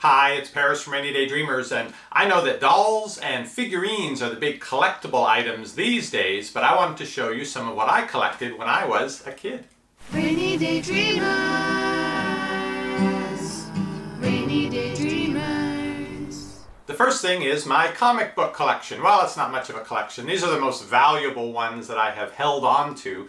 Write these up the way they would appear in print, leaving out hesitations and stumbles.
Hi, it's Paris from Rainy Day Dreamers, and I know that dolls and figurines are the big collectible items these days, but I wanted to show you some of what I collected when I was a kid. Rainy Day Dreamers, Rainy Day Dreamers. The first thing is my comic book collection. Well, it's not much of a collection. These are the most valuable ones that I have held on to.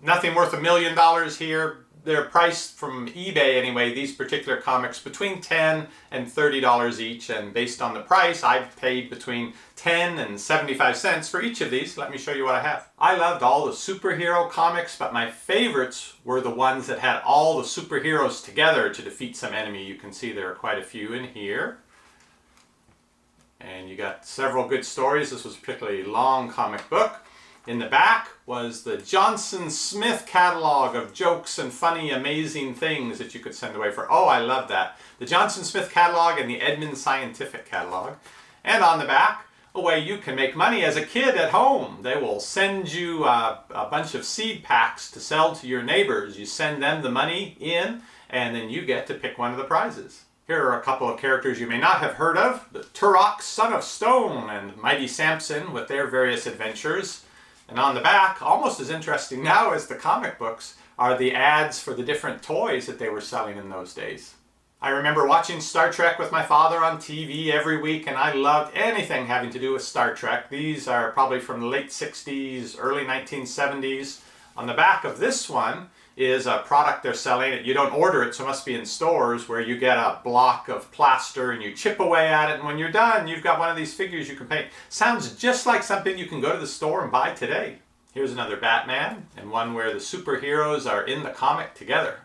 Nothing worth $1 million here. They're priced from eBay anyway, these particular comics, between $10 and $30 each, and based on the price, I've paid between 10 and 75 cents for each of these. Let me show you what I have. I loved all the superhero comics, but my favorites were the ones that had all the superheroes together to defeat some enemy. You can see there are quite a few in here. And you got several good stories. This was a particularly long comic book. In the back was the Johnson Smith catalog of jokes and funny, amazing things that you could send away for. Oh, I love that. The Johnson Smith catalog and the Edmund Scientific catalog. And on the back, a way you can make money as a kid at home. They will send you a bunch of seed packs to sell to your neighbors. You send them the money in, and then you get to pick one of the prizes. Here are a couple of characters you may not have heard of. The Turok, Son of Stone, and Mighty Samson with their various adventures. And on the back, almost as interesting now as the comic books, are the ads for the different toys that they were selling in those days. I remember watching Star Trek with my father on TV every week, and I loved anything having to do with Star Trek. These are probably from the late 60s, early 1970s. On the back of this one is a product they're selling. You don't order it, so it must be in stores, where you get a block of plaster and you chip away at it, and when you're done, you've got one of these figures you can paint. Sounds just like something you can go to the store and buy today. Here's another Batman, and one where the superheroes are in the comic together.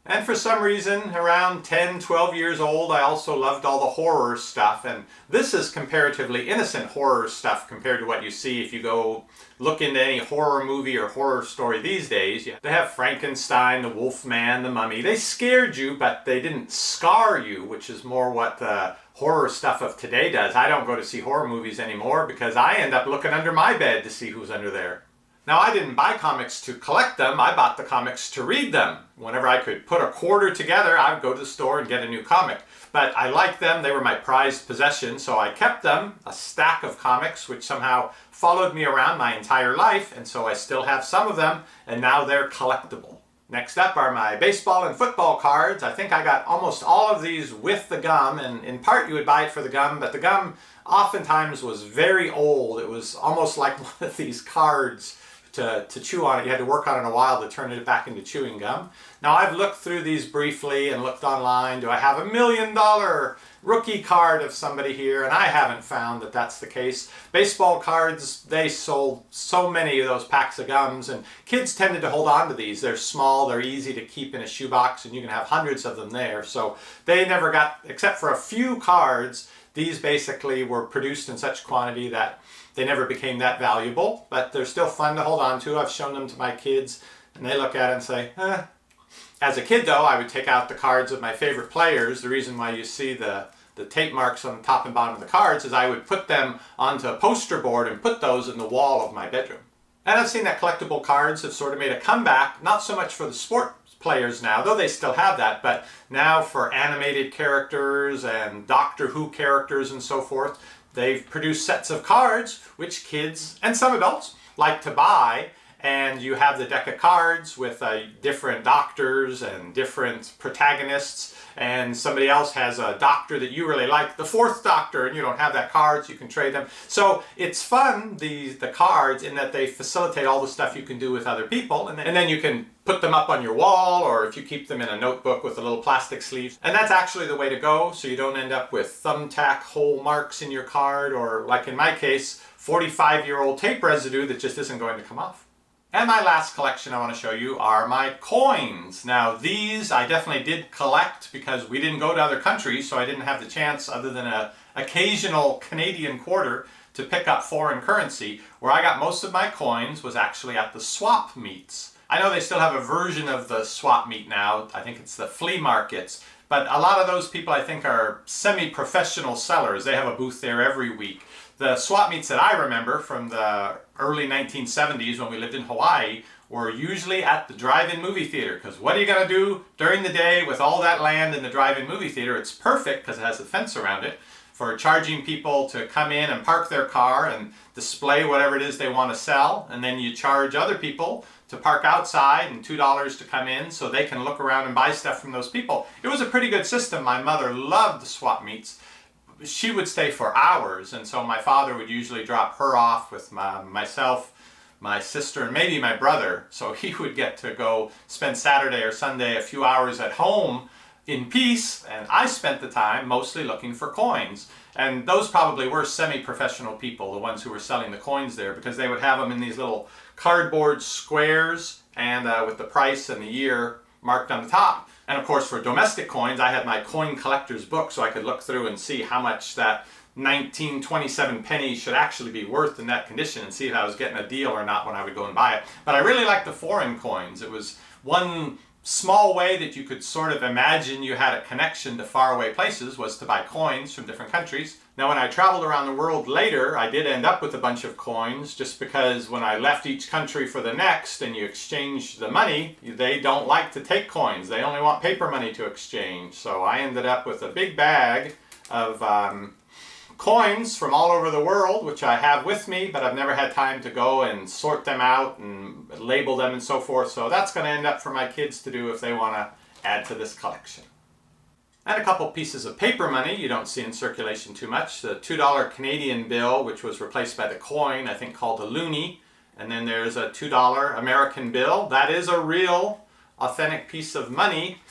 And for some reason, around 10, 12 years old, I also loved all the horror stuff, and this is comparatively innocent horror stuff compared to what you see if you go look into any horror movie or horror story these days. They have Frankenstein, the Wolfman, the Mummy. They scared you, but they didn't scar you, which is more what the horror stuff of today does. I don't go to see horror movies anymore because I end up looking under my bed to see who's under there. Now, I didn't buy comics to collect them, I bought the comics to read them. Whenever I could put a quarter together, I would go to the store and get a new comic. But I liked them, they were my prized possession, so I kept them, a stack of comics, which somehow followed me around my entire life, and so I still have some of them, and now they're collectible. Next up are my baseball and football cards. I think I got almost all of these with the gum, and in part you would buy it for the gum, but the gum oftentimes was very old. It was almost like one of these cards to chew on it. You had to work on it a while to turn it back into chewing gum. Now, I've looked through these briefly and looked online. Do I have $1 million rookie card of somebody here? And I haven't found that that's the case. Baseball cards, they sold so many of those packs of gums, and kids tended to hold on to these. They're small, they're easy to keep in a shoebox, and you can have hundreds of them there. So they never got, except for a few cards, these basically were produced in such quantity that they never became that valuable, but they're still fun to hold on to. I've shown them to my kids, and they look at it and say, eh. As a kid, though, I would take out the cards of my favorite players. The reason why you see the tape marks on the top and bottom of the cards is I would put them onto a poster board and put those in the wall of my bedroom. And I've seen that collectible cards have sort of made a comeback, not so much for the sport players now, though they still have that, but now for animated characters and Doctor Who characters and so forth. They've produced sets of cards which kids and some adults like to buy, and you have the deck of cards with different doctors and different protagonists, and somebody else has a doctor that you really like, the fourth doctor, and you don't have that card, so you can trade them. So it's fun, the cards, in that they facilitate all the stuff you can do with other people, and then you can put them up on your wall, or if you keep them in a notebook with a little plastic sleeve. And that's actually the way to go, so you don't end up with thumbtack hole marks in your card, or like in my case, 45-year-old tape residue that just isn't going to come off. And my last collection I want to show you are my coins. Now, these I definitely did collect because we didn't go to other countries, so I didn't have the chance, other than an occasional Canadian quarter, to pick up foreign currency. Where I got most of my coins was actually at the swap meets. I know they still have a version of the swap meet now. I think it's the flea markets. But a lot of those people, I think, are semi-professional sellers. They have a booth there every week. The swap meets that I remember from the early 1970s when we lived in Hawaii were usually at the drive-in movie theater, because what are you going to do during the day with all that land in the drive-in movie theater? It's perfect because it has a fence around it for charging people to come in and park their car and display whatever it is they want to sell, and then you charge other people to park outside and $2 to come in so they can look around and buy stuff from those people. It was a pretty good system. My mother loved the swap meets. She would stay for hours, and so my father would usually drop her off with myself, my sister, and maybe my brother, so he would get to go spend Saturday or Sunday a few hours at home in peace, and I spent the time mostly looking for coins. And those probably were semi-professional people, the ones who were selling the coins there, because they would have them in these little cardboard squares and with the price and the year marked on the top. And of course, for domestic coins, I had my coin collector's book, so I could look through and see how much that 1927 pennies should actually be worth in that condition, and see if I was getting a deal or not when I would go and buy it. But I really liked the foreign coins. It was one small way that you could sort of imagine you had a connection to faraway places, was to buy coins from different countries. Now, when I traveled around the world later, I did end up with a bunch of coins, just because when I left each country for the next and you exchange the money, they don't like to take coins. They only want paper money to exchange. So I ended up with a big bag of coins from all over the world, which I have with me, but I've never had time to go and sort them out and label them and so forth. So that's going to end up for my kids to do if they want to add to this collection. And a couple pieces of paper money you don't see in circulation too much. The $2 Canadian bill, which was replaced by the coin, I think called a loonie. And then there's a $2 American bill. That is a real, authentic piece of money.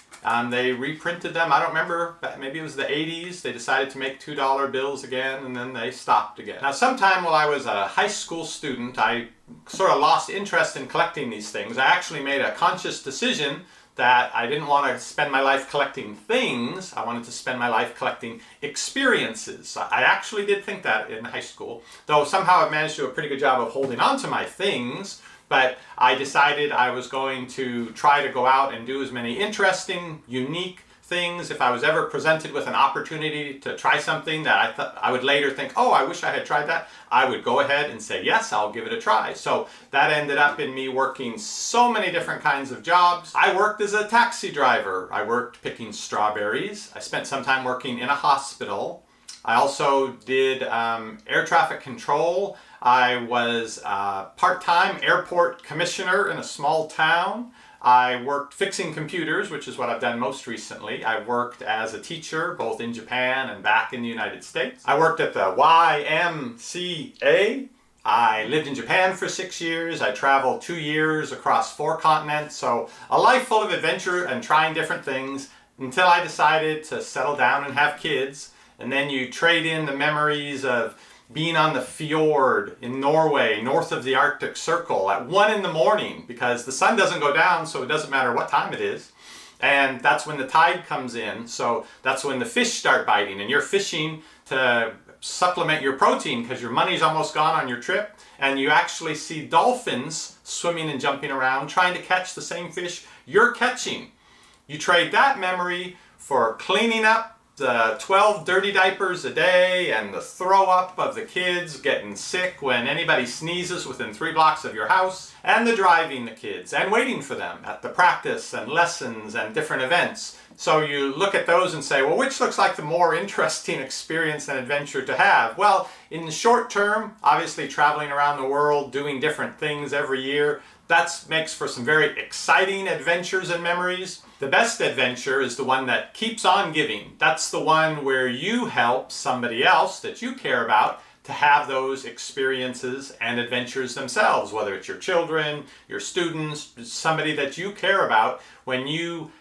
They reprinted them, I don't remember, maybe it was the 80s. They decided to make $2 bills again, and then they stopped again. Now, sometime while I was a high school student, I sort of lost interest in collecting these things. I actually made a conscious decision that I didn't want to spend my life collecting things. I wanted to spend my life collecting experiences. I actually did think that in high school, though somehow I've managed to do a pretty good job of holding on to my things. But I decided I was going to try to go out and do as many interesting, unique things. If I was ever presented with an opportunity to try something that I thought I would later think, oh, I wish I had tried that, I would go ahead and say, yes, I'll give it a try. So that ended up in me working so many different kinds of jobs. I worked as a taxi driver. I worked picking strawberries. I spent some time working in a hospital. I also did air traffic control. I was a part-time airport commissioner in a small town. I worked fixing computers, which is what I've done most recently. I worked as a teacher, both in Japan and back in the United States. I worked at the YMCA. I lived in Japan for 6 years. I traveled 2 years across 4 continents. So a life full of adventure and trying different things until I decided to settle down and have kids. And then you trade in the memories of being on the fjord in Norway, north of the Arctic Circle at 1 in the morning, because the sun doesn't go down, so it doesn't matter what time it is. And that's when the tide comes in, so that's when the fish start biting, and you're fishing to supplement your protein because your money's almost gone on your trip, and you actually see dolphins swimming and jumping around trying to catch the same fish you're catching. You trade that memory for cleaning up the 12 dirty diapers a day and the throw up of the kids getting sick when anybody sneezes within 3 blocks of your house, and the driving the kids and waiting for them at the practice and lessons and different events. So you look at those and say, well, which looks like the more interesting experience and adventure to have? Well, in the short term, obviously traveling around the world, doing different things every year, that makes for some very exciting adventures and memories. The best adventure is the one that keeps on giving. That's the one where you help somebody else that you care about to have those experiences and adventures themselves, whether it's your children, your students, somebody that you care about. When you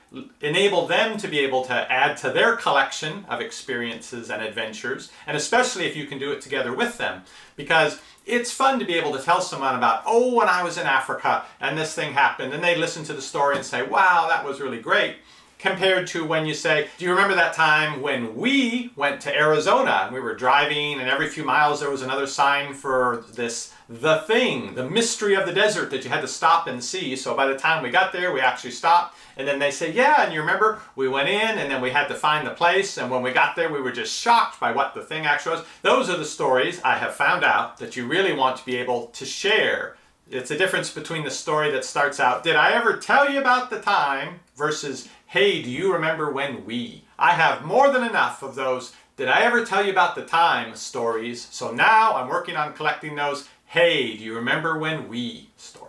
enable them to be able to add to their collection of experiences and adventures, and especially if you can do it together with them, because it's fun to be able to tell someone about, oh, when I was in Africa and this thing happened, and they listen to the story and say, wow, that was really great, compared to when you say, do you remember that time when we went to Arizona and we were driving and every few miles there was another sign for this, the thing, the mystery of the desert that you had to stop and see. So by the time we got there, we actually stopped. And then they say, yeah, and you remember we went in and then we had to find the place. And when we got there, we were just shocked by what the thing actually was. Those are the stories I have found out that you really want to be able to share It's a difference between the story that starts out, did I ever tell you about the time, versus, hey, do you remember when we? I have more than enough of those, did I ever tell you about the time stories, so now I'm working on collecting those, hey, do you remember when we stories.